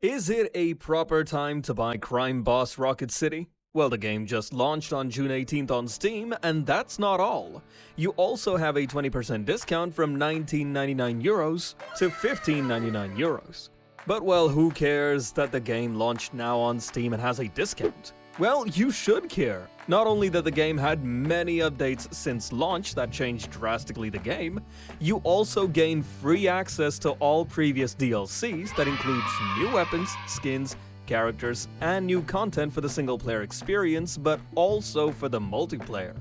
Is it a proper time to buy Crime Boss Rocket City? Well, the game just launched on June 18th on Steam, and that's not all. You also have a 20% discount from 19.99 euros to 15.99 euros. But well, who cares that the game launched now on Steam and has a discount? Well, you should care. Not only that the game had many updates since launch that changed drastically the game, you also gain free access to all previous DLCs that includes new weapons, skins, characters, and new content for the single-player experience, but also for the multiplayer.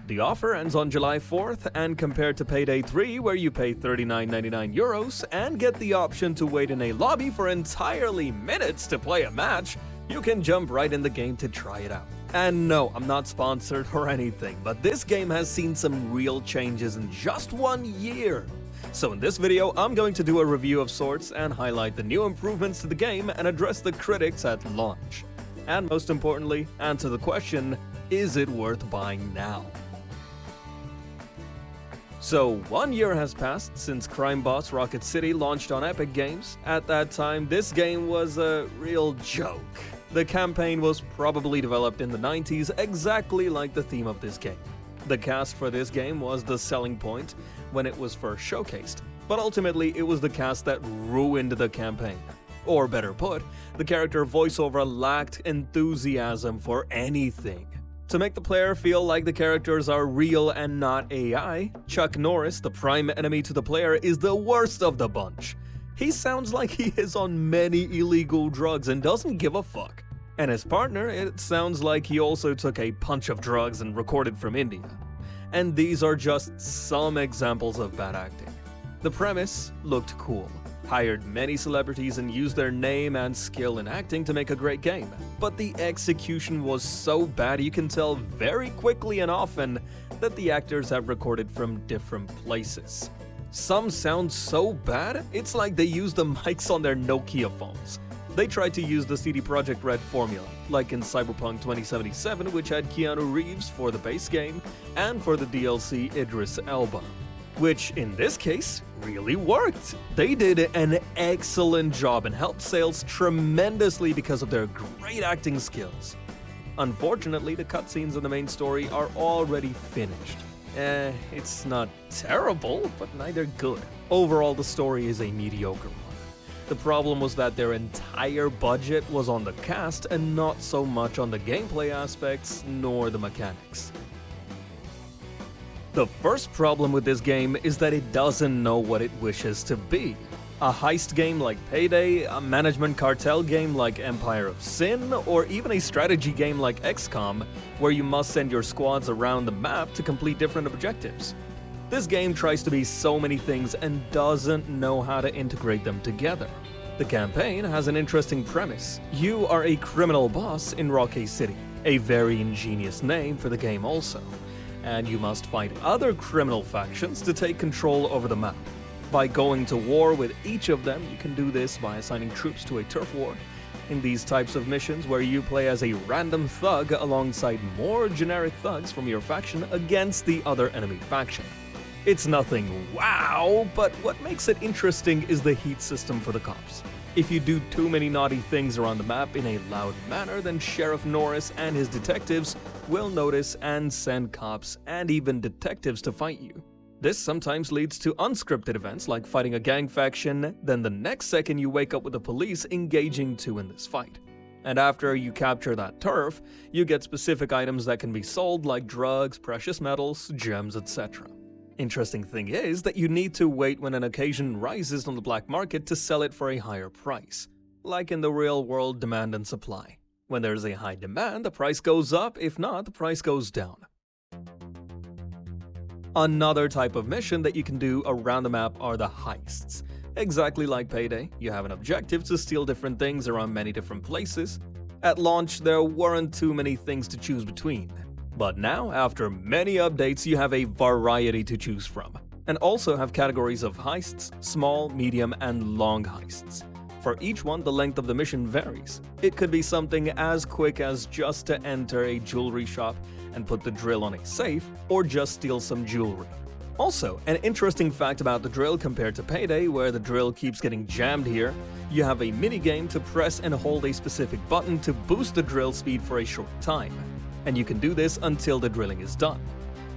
The offer ends on July 4th, and compared to Payday 3, where you pay 39.99 euros and get the option to wait in a lobby for entirely minutes to play a match, you can jump right in the game to try it out. And no, I'm not sponsored or anything, but this game has seen some real changes in just 1 year. So in this video, I'm going to do a review of sorts and highlight the new improvements to the game and address the critics at launch. And most importantly, answer the question, is it worth buying now? So, 1 year has passed since Crime Boss Rocket City launched on Epic Games. At that time, this game was a real joke. The campaign was probably developed in the 90s, exactly like the theme of this game. The cast for this game was the selling point when it was first showcased, but ultimately it was the cast that ruined the campaign. Or better put, the character voiceover lacked enthusiasm for anything. To make the player feel like the characters are real and not AI, Chuck Norris, the prime enemy to the player, is the worst of the bunch. He sounds like he is on many illegal drugs and doesn't give a fuck. And his partner, it sounds like he also took a punch of drugs and recorded from India. And these are just some examples of bad acting. The premise looked cool. Hired many celebrities and used their name and skill in acting to make a great game. But the execution was so bad you can tell very quickly and often that the actors have recorded from different places. Some sound so bad, it's like they use the mics on their Nokia phones. They tried to use the CD Projekt Red formula, like in Cyberpunk 2077, which had Keanu Reeves for the base game, and for the DLC Idris Elba. Which, in this case, really worked. They did an excellent job and helped sales tremendously because of their great acting skills. Unfortunately, the cutscenes in the main story are already finished. It's not terrible, but neither good. Overall, the story is a mediocre one. The problem was that their entire budget was on the cast and not so much on the gameplay aspects nor the mechanics. The first problem with this game is that it doesn't know what it wishes to be. A heist game like Payday, a management cartel game like Empire of Sin, or even a strategy game like XCOM, where you must send your squads around the map to complete different objectives. This game tries to be so many things and doesn't know how to integrate them together. The campaign has an interesting premise. You are a criminal boss in Rockay City, a very ingenious name for the game also, and you must fight other criminal factions to take control over the map. By going to war with each of them, you can do this by assigning troops to a turf war. In these types of missions where you play as a random thug alongside more generic thugs from your faction against the other enemy faction. It's nothing wow, but what makes it interesting is the heat system for the cops. If you do too many naughty things around the map in a loud manner, then Sheriff Norris and his detectives will notice and send cops and even detectives to fight you. This sometimes leads to unscripted events like fighting a gang faction, then the next second you wake up with the police engaging two in this fight. And after you capture that turf, you get specific items that can be sold like drugs, precious metals, gems, etc. Interesting thing is that you need to wait when an occasion rises on the black market to sell it for a higher price, like in the real world demand and supply. When there's a high demand, the price goes up, if not, the price goes down. Another type of mission that you can do around the map are the heists. Exactly like Payday, you have an objective to steal different things around many different places. At launch, there weren't too many things to choose between. But now, after many updates, you have a variety to choose from, and also have categories of heists, small, medium, and long heists. For each one, the length of the mission varies. It could be something as quick as just to enter a jewelry shop and put the drill on a safe, or just steal some jewelry. Also, an interesting fact about the drill compared to Payday, where the drill keeps getting jammed here, you have a minigame to press and hold a specific button to boost the drill speed for a short time. And you can do this until the drilling is done.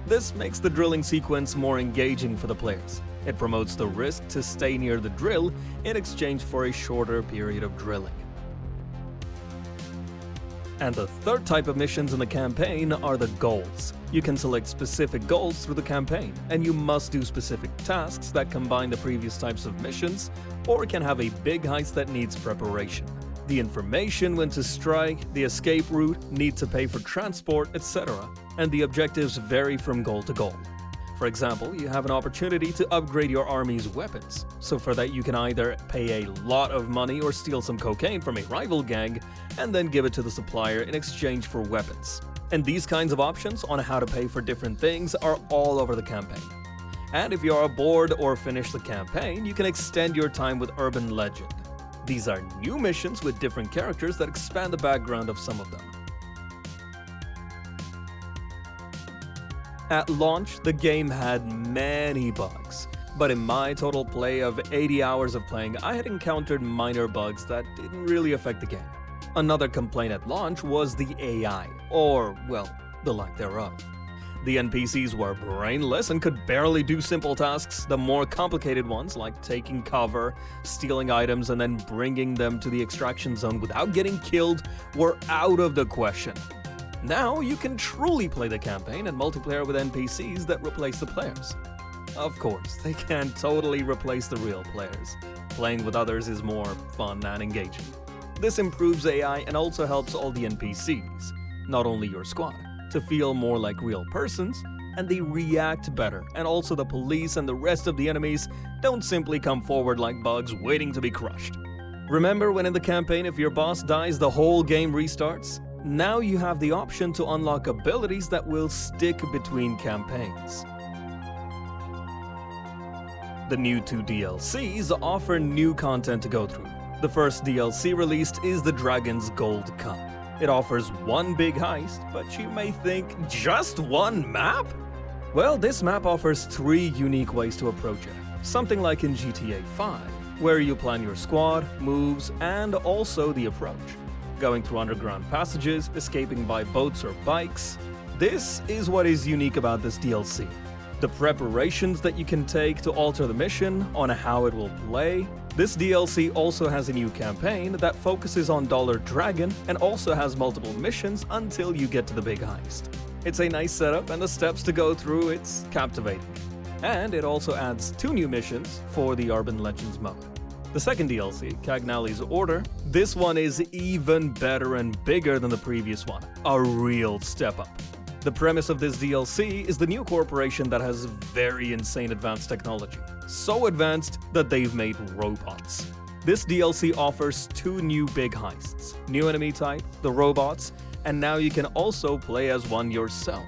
This makes the drilling sequence more engaging for the players. It promotes the risk to stay near the drill in exchange for a shorter period of drilling. And the third type of missions in the campaign are the goals. You can select specific goals through the campaign, and you must do specific tasks that combine the previous types of missions, or can have a big heist that needs preparation. The information when to strike, the escape route, need to pay for transport, etc. And the objectives vary from goal to goal. For example, you have an opportunity to upgrade your army's weapons. So for that you can either pay a lot of money or steal some cocaine from a rival gang and then give it to the supplier in exchange for weapons. And these kinds of options on how to pay for different things are all over the campaign. And if you are bored or finish the campaign, you can extend your time with Urban Legend. These are new missions with different characters that expand the background of some of them. At launch, the game had many bugs, but in my total play of 80 hours of playing, I had encountered minor bugs that didn't really affect the game. Another complaint at launch was the AI, or, well, the lack thereof. The NPCs were brainless and could barely do simple tasks. The more complicated ones, like taking cover, stealing items, and then bringing them to the extraction zone without getting killed, were out of the question. Now you can truly play the campaign and multiplayer with NPCs that replace the players. Of course, they can't totally replace the real players. Playing with others is more fun and engaging. This improves AI and also helps all the NPCs, not only your squad, to feel more like real persons, and they react better, and also the police and the rest of the enemies don't simply come forward like bugs waiting to be crushed. Remember when in the campaign if your boss dies the whole game restarts? Now you have the option to unlock abilities that will stick between campaigns. The new 2 DLCs offer new content to go through. The first DLC released is the Dragon's Gold Cup. It offers one big heist, but you may think, just one map? Well, this map offers 3 unique ways to approach it. Something like in GTA 5, where you plan your squad, moves, and also the approach. Going through underground passages, escaping by boats or bikes. This is what is unique about this DLC. The preparations that you can take to alter the mission, on how it will play. This DLC also has a new campaign that focuses on Dollar Dragon and also has multiple missions until you get to the big heist. It's a nice setup and the steps to go through, it's captivating. And it also adds 2 new missions for the Urban Legends mode. The second DLC, Cagnali's Order, this one is even better and bigger than the previous one. A real step up. The premise of this DLC is the new corporation that has very insane advanced technology. So advanced that they've made robots. This DLC offers 2 new big heists. New enemy type, the robots, and now you can also play as one yourself.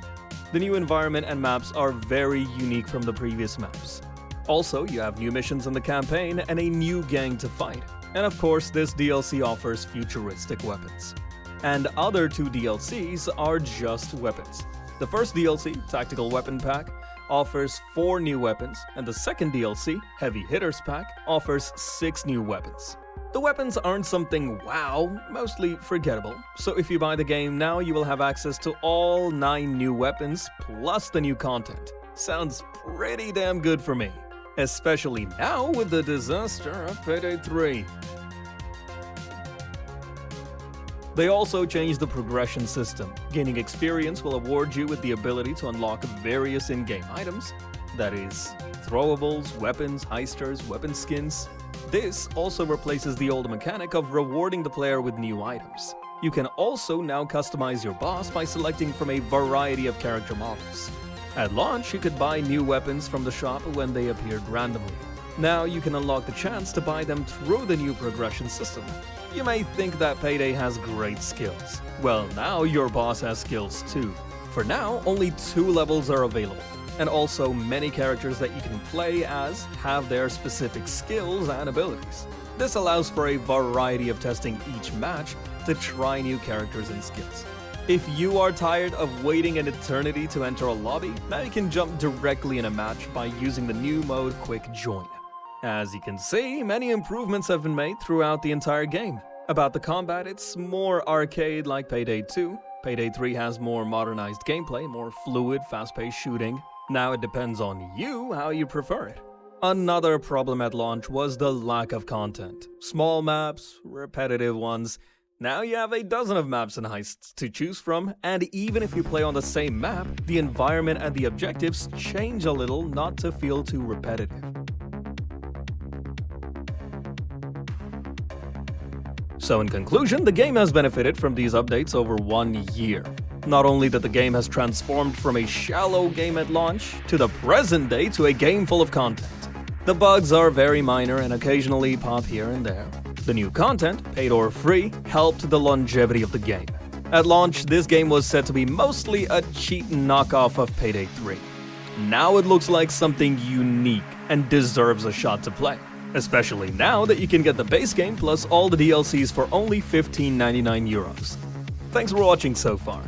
The new environment and maps are very unique from the previous maps. Also, you have new missions in the campaign and a new gang to fight. And of course, this DLC offers futuristic weapons. And other 2 DLCs are just weapons. The first DLC, Tactical Weapon Pack, offers 4 new weapons, and the second DLC, Heavy Hitters Pack, offers 6 new weapons. The weapons aren't something wow, mostly forgettable, so if you buy the game now you will have access to all 9 new weapons plus the new content. Sounds pretty damn good for me. Especially now with the disaster of Payday 3. They also changed the progression system. Gaining experience will award you with the ability to unlock various in-game items, that is, throwables, weapons, heisters, weapon skins. This also replaces the old mechanic of rewarding the player with new items. You can also now customize your boss by selecting from a variety of character models. At launch, you could buy new weapons from the shop when they appeared randomly. Now you can unlock the chance to buy them through the new progression system. You may think that Payday has great skills. Well, now your boss has skills too. For now, only 2 levels are available, and also many characters that you can play as have their specific skills and abilities. This allows for a variety of testing each match to try new characters and skills. If you are tired of waiting an eternity to enter a lobby, now you can jump directly in a match by using the new mode Quick Join. As you can see, many improvements have been made throughout the entire game. About the combat, it's more arcade like Payday 2. Payday 3 has more modernized gameplay, more fluid, fast-paced shooting. Now it depends on you how you prefer it. Another problem at launch was the lack of content. Small maps, repetitive ones. Now you have a dozen of maps and heists to choose from, and even if you play on the same map, the environment and the objectives change a little not to feel too repetitive. So in conclusion, the game has benefited from these updates over 1 year. Not only that the game has transformed from a shallow game at launch to the present day to a game full of content. The bugs are very minor and occasionally pop here and there. The new content, paid or free, helped the longevity of the game. At launch, this game was said to be mostly a cheap knockoff of Payday 3. Now it looks like something unique and deserves a shot to play. Especially now that you can get the base game plus all the DLCs for only €15.99. Thanks for watching so far.